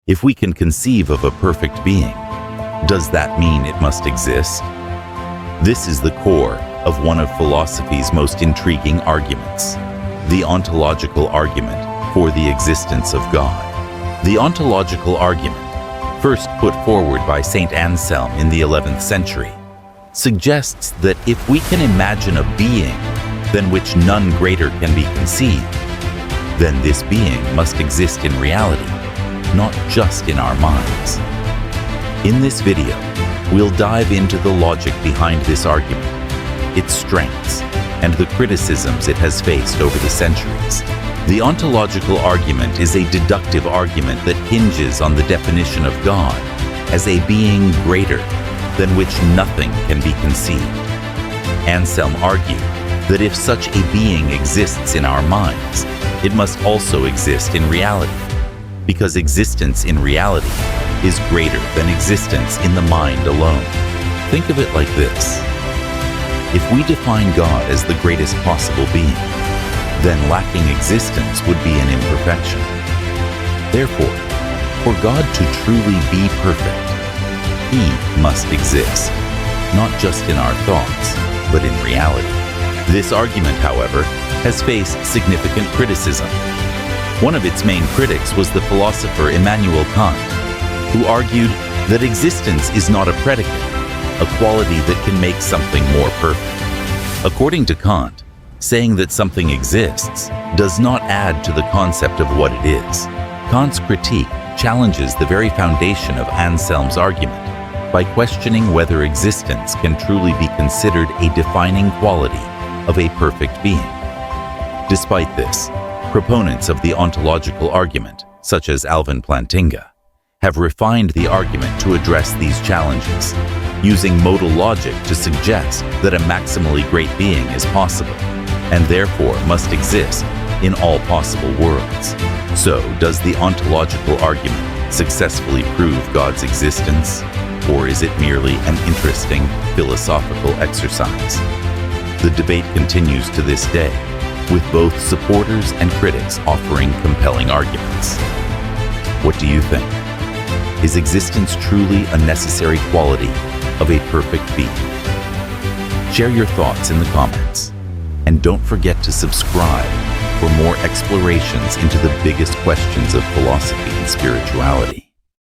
If we can conceive of a perfect being, does that mean it must exist? This is the core of one of philosophy's most intriguing arguments, the ontological argument for the existence of God. The ontological argument, first put forward by Saint Anselm in the 11th century, suggests that if we can imagine a being than which none greater can be conceived, then this being must exist in reality, not just in our minds. In this video, we'll dive into the logic behind this argument, its strengths, and the criticisms it has faced over the centuries. The ontological argument is a deductive argument that hinges on the definition of God as a being greater than which nothing can be conceived. Anselm argued that if such a being exists in our minds, it must also exist in reality, because existence in reality is greater than existence in the mind alone. Think of it like this. If we define God as the greatest possible being, then lacking existence would be an imperfection. Therefore, for God to truly be perfect, He must exist, not just in our thoughts, but in reality. This argument, however, has faced significant criticism. One of its main critics was the philosopher Immanuel Kant, who argued that existence is not a predicate, a quality that can make something more perfect. According to Kant, saying that something exists does not add to the concept of what it is. Kant's critique challenges the very foundation of Anselm's argument by questioning whether existence can truly be considered a defining quality of a perfect being. Despite this, proponents of the ontological argument, such as Alvin Plantinga, have refined the argument to address these challenges, using modal logic to suggest that a maximally great being is possible, and therefore must exist in all possible worlds. So, does the ontological argument successfully prove God's existence, or is it merely an interesting philosophical exercise? The debate continues to this day, with both supporters and critics offering compelling arguments. What do you think? Is existence truly a necessary quality of a perfect being? Share your thoughts in the comments. And don't forget to subscribe for more explorations into the biggest questions of philosophy and spirituality.